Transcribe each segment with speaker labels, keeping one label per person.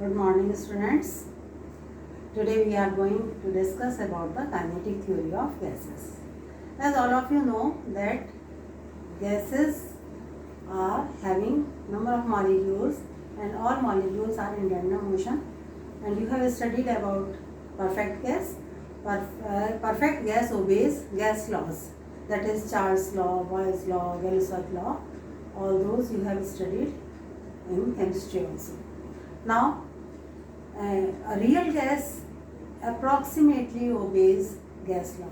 Speaker 1: Good morning, students. Today we are going to discuss about the kinetic theory of gases. As all of you know that gases are having number of molecules and all molecules are in random motion, and you have studied about perfect gas. Perfect gas obeys gas laws, that is Charles law, Boyle's law, Gay-Lussac law. All those you have studied in chemistry also. Now a real gas approximately obeys gas law,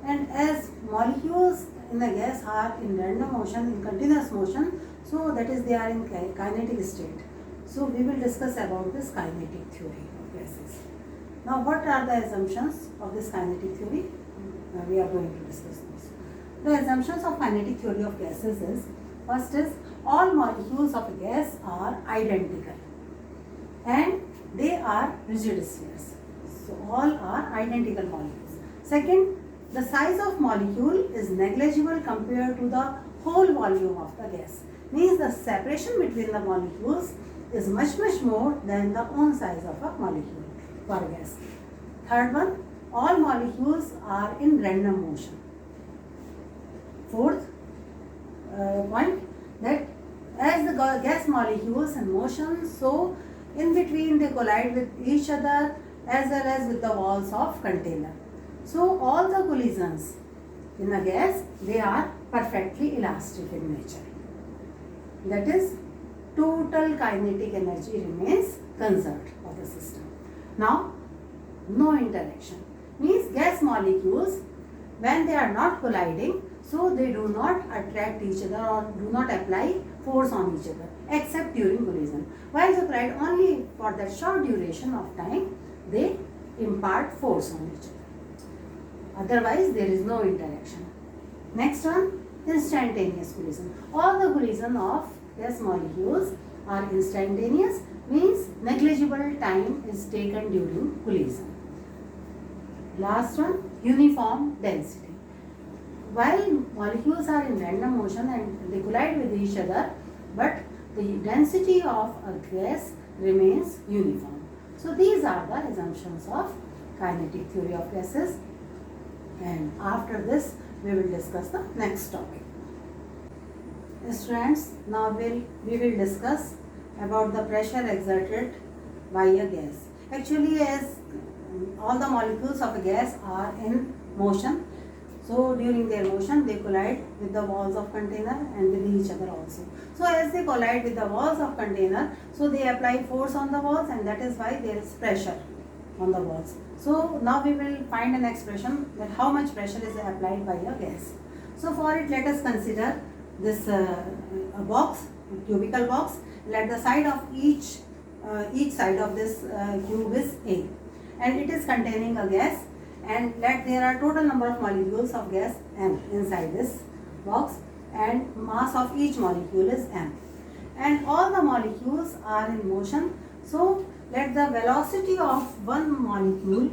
Speaker 1: and as molecules in the gas are in random motion, in continuous motion, so that is they are in kinetic state. So we will discuss about this kinetic theory of gases. Now what are the assumptions of this kinetic theory? We are going to discuss this. The assumptions of kinetic theory of gases is, first is all molecules of a gas are identical and they are rigid spheres. So all are identical molecules. Second, the size of molecule is negligible compared to the whole volume of the gas. Means the separation between the molecules is much more than the own size of a molecule for gas. Third one, all molecules are in random motion. Fourth point, that as the gas molecules in motion, so in between they collide with each other as well as with the walls of container. So all the collisions in a gas, they are perfectly elastic in nature. That is, total kinetic energy remains conserved for the system. Now, no interaction. Means gas molecules, when they are not colliding, so they do not attract each other or do not apply force on each other except during collision. While they collide only for that short duration of time, they impart force on each other. Otherwise, there is no interaction. Next one, instantaneous collision. All the collision of gas molecules are instantaneous, means negligible time is taken during collision. Last one, uniform density. While molecules are in random motion and they collide with each other, but the density of a gas remains uniform. So these are the assumptions of kinetic theory of gases, and after this we will discuss the next topic. Students, now we will discuss about the pressure exerted by a gas. Actually, as all the molecules of a gas are in motion, so during their motion they collide with the walls of container and with each other also. So as they collide with the walls of container, so they apply force on the walls, and that is why there is pressure on the walls. So now we will find an expression that how much pressure is applied by a gas. So for it, let us consider this a box, a cubical box. Let the side of each side of this cube is A, and it is containing a gas, and let there are total number of molecules of gas m inside this box, and mass of each molecule is m, and all the molecules are in motion. So let the velocity of one molecule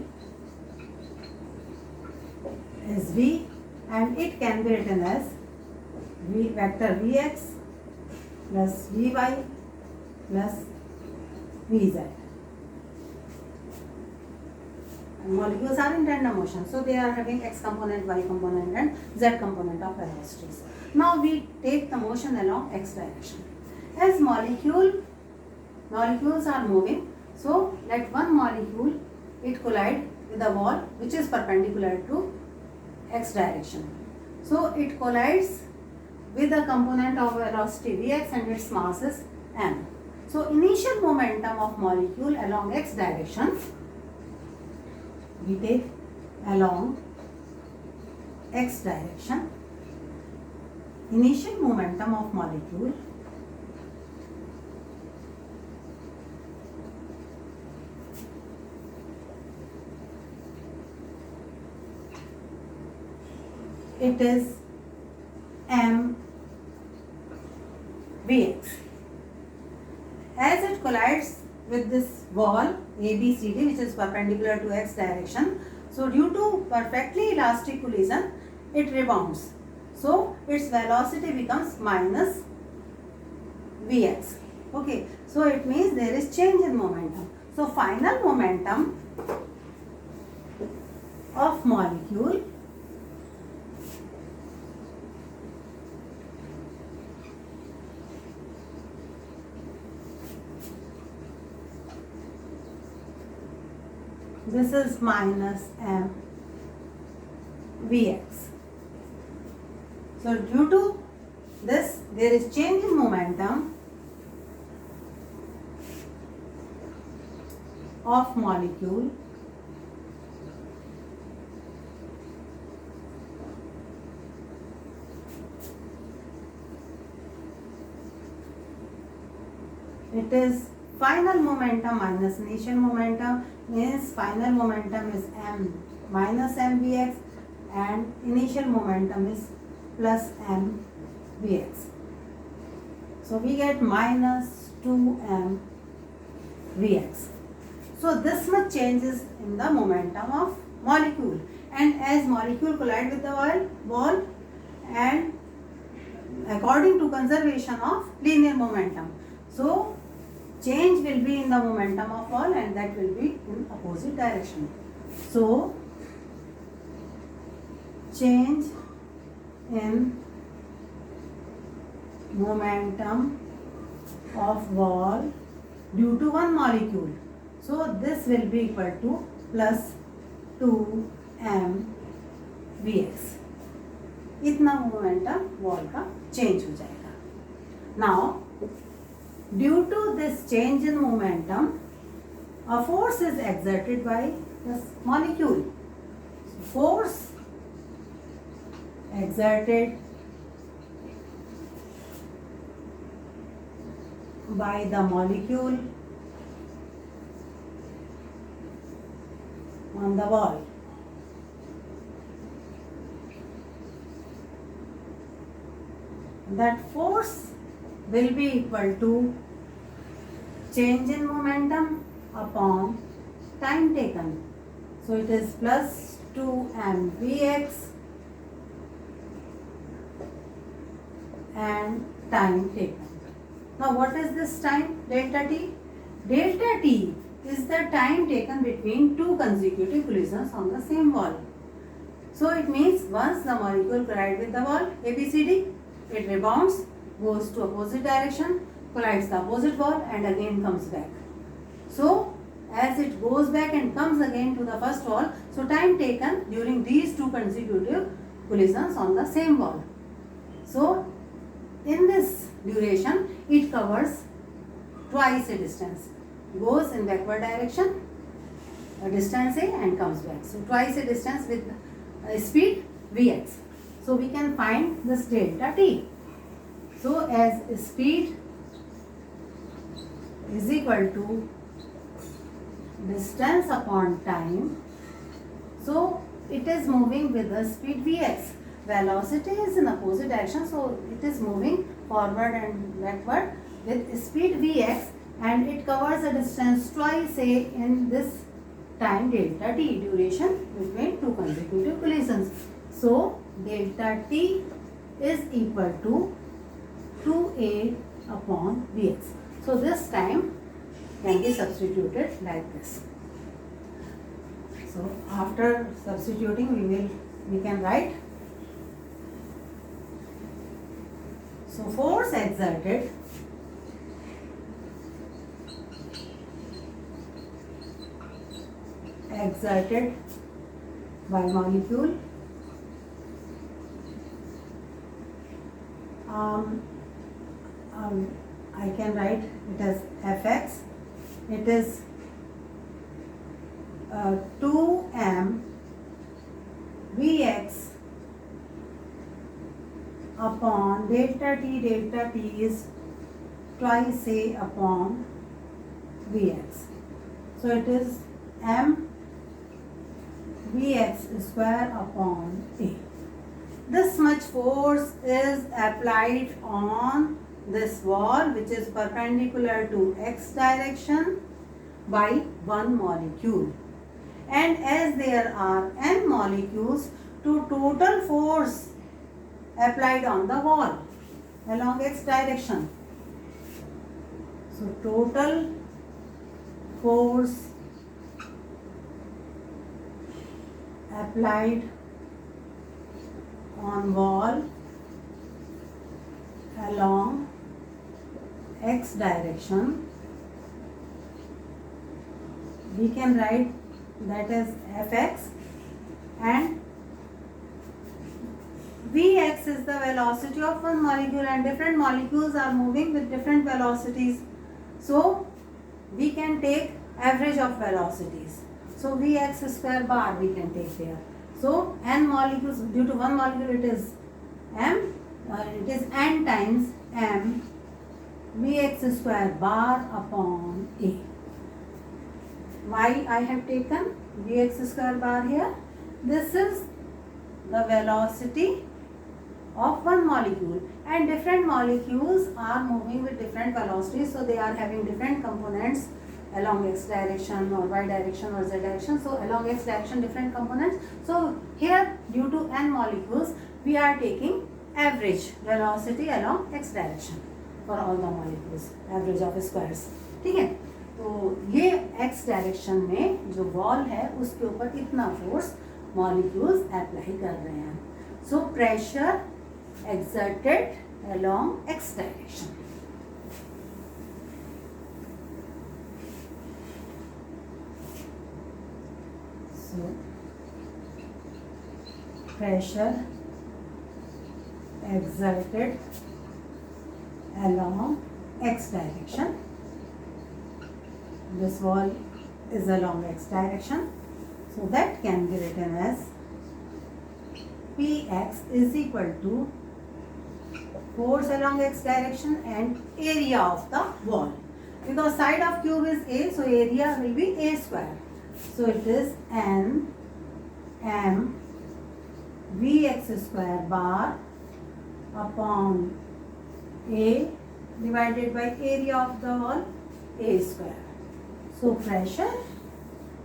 Speaker 1: is v, and it can be written as v vector vx plus vy plus vz. And molecules are in random motion, so they are having x component, y component and z component of velocities. Now we take the motion along x direction. As molecules are moving, so let one molecule it collide with a wall which is perpendicular to x direction. So it collides with a component of velocity vx and its mass is m. So initial momentum of molecule along x direction, we take along x direction, initial momentum of molecule it is m vx. As it collides with this wall ABCD which is perpendicular to x direction, so due to perfectly elastic collision it rebounds. So its velocity becomes minus Vx. Okay, so it means there is change in momentum. So final momentum of molecule this is minus m Vx. So due to this there is change in momentum of molecule it is final momentum minus initial momentum, means final momentum is m minus mvx and initial momentum is plus m Vx. So we get minus 2m Vx. So this much changes in the momentum of molecule, and as molecule collide with the wall and according to conservation of linear momentum, so change will be in the momentum of wall and that will be in opposite direction. So change in momentum of wall due to one molecule. So this will be equal to plus 2m Vx. इतना momentum wall का change हो जाएगा. Now due to this change in momentum, a force is exerted by this molecule. Force exerted by the molecule on the wall. That force will be equal to change in momentum upon time taken. So it is plus 2m Vx and time taken. Now what is this time? Delta t. Delta t is the time taken between two consecutive collisions on the same wall. So it means once the molecule collides with the wall ABCD, it rebounds, goes to opposite direction, collides the opposite wall and again comes back. So as it goes back and comes again to the first wall, so time taken during these two consecutive collisions on the same wall. So in this duration it covers twice a distance, goes in backward direction a distance a and comes back. So twice a distance with speed Vx. So we can find this delta t. So as speed is equal to distance upon time, so it is moving with the speed Vx. Velocity is in opposite direction, so it is moving forward and backward with speed Vx and it covers a distance twice a in this time delta t, duration between two consecutive collisions. So delta t is equal to 2a upon Vx. So this time can be substituted like this. So after substituting we can write. So force exerted by molecule I can write it as Fx. It is 2m Vx upon delta t is twice a upon Vx. So it is m Vx square upon a. This much force is applied on this wall which is perpendicular to x direction by one molecule. And as there are n molecules, to total force applied on the wall along x direction So total force applied on wall along x direction, we can write that as Fx, and Vx is the velocity of one molecule, and different molecules are moving with different velocities. So we can take average of velocities. So Vx square bar we can take there. So n molecules, due to one molecule it is m, it is n times m Vx square bar upon A. Why I have taken Vx square bar here? This is the velocity of one molecule, and different molecules are moving with different velocities, so they are having different components along x direction or y direction or z direction. So along x direction different components. So here due to n molecules we are taking average velocity along x direction for all the molecules, average of squares. ठीक है, तो ये x direction में जो wall है उसके ऊपर इतना फोर्स मॉलिक्यूल्स अप्लाई कर रहे हैं. So pressure exerted along x direction. So pressure exerted along x direction. This wall is along x direction, so that can be written as Px is equal to force along x direction and area of the wall. Because side of cube is A, so area will be A square. So it is n m Vx square bar upon A divided by area of the wall, A square. So pressure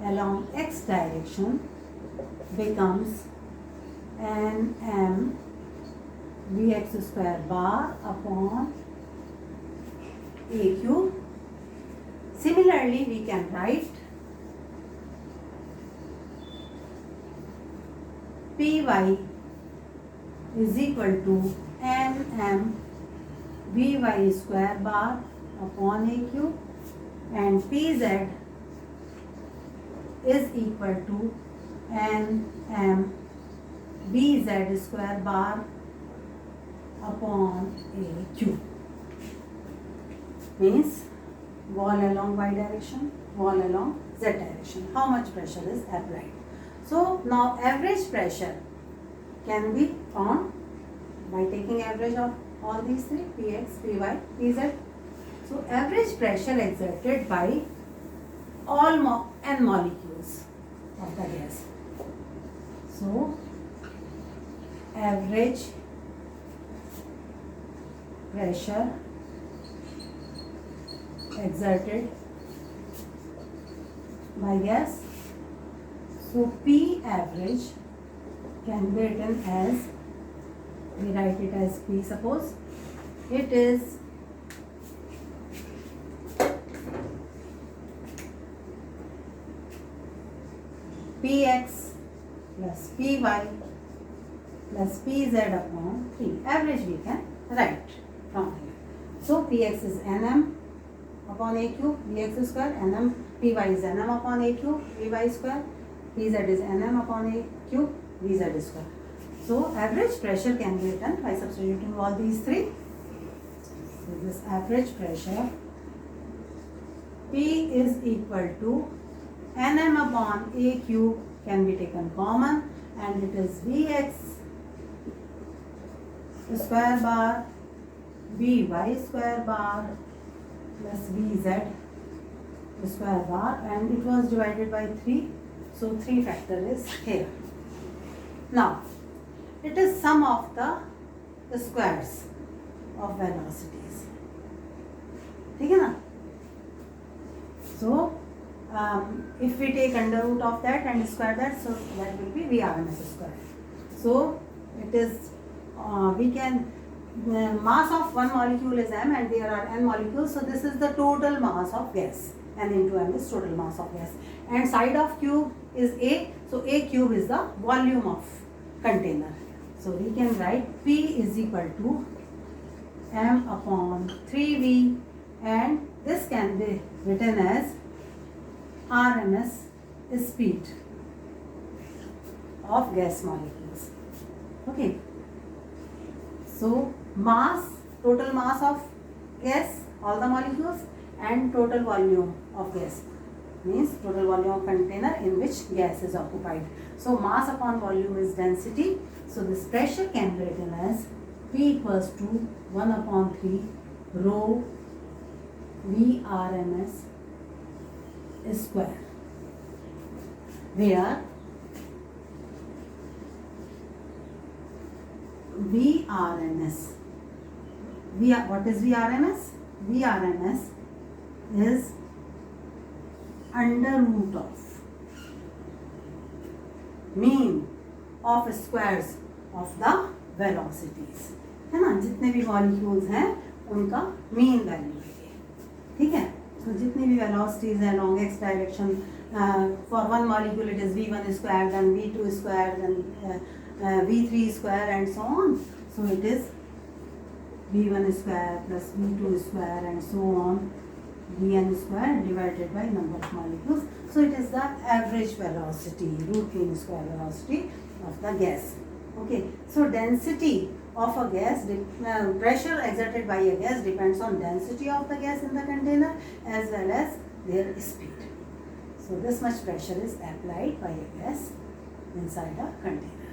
Speaker 1: along x direction becomes n m Vx square bar upon A cube. Similarly, we can write Py is equal to n m Vy square bar upon A cube, and Pz is equal to n m Bz square bar upon A cube. Means wall along y direction, wall along z direction. How much pressure is applied? So now average pressure can be found by taking average of all these three, Px, Py, Pz. So average pressure exerted by all n molecules of the gas. So average pressure exerted by gas. So P average can be written as, we write it as P, suppose it is Px plus Py plus Pz upon 3. Average we can write from here. So Px is Nm upon A cube, Vx square, Nm, Py is Nm upon A cube, Vy square, Pz is Nm upon A cube, Vz square. So average pressure can be written by substituting all these three. So this average pressure P is equal to Nm upon A cube can be taken common, and it is Vx square bar, Vy square bar plus Vz square bar, and it was divided by 3. So 3 factor is here. Now it is sum of the squares of velocities. ठीक है ना? So if we take under root of that and square that, so that will be Vrms square. So it is we can mass of one molecule is m and there are n molecules, so this is the total mass of gas. N into m is total mass of gas, and side of cube is a, so a cube is the volume of container. So we can write P is equal to m upon 3v, and this can be written as RMS speed of gas molecules. Okay, so mass, total mass of gas, all the molecules, and total volume of gas means total volume of container in which gas is occupied. So mass upon volume is density. So this pressure can be written as P equals to 1 upon 3 rho VRMS square, where VRMS, what is VRMS? VRMS is under root of mean of squares of the velocities, है ना, जितने भी molecules हैं उनका mean value है ये, ठीक है. तो जितनी भी वेलोसिटीज हैं long X direction, for one molecule it is v1 square, then v2 square, then v3 square and so on. So it is v1 square plus v2 square and so on, vn square divided by number of molecules. So it is the average velocity, root mean square velocity of the gas. Okay, so density of a gas, pressure exerted by a gas depends on density of the gas in the container as well as their speed. So this much pressure is applied by a gas inside a container.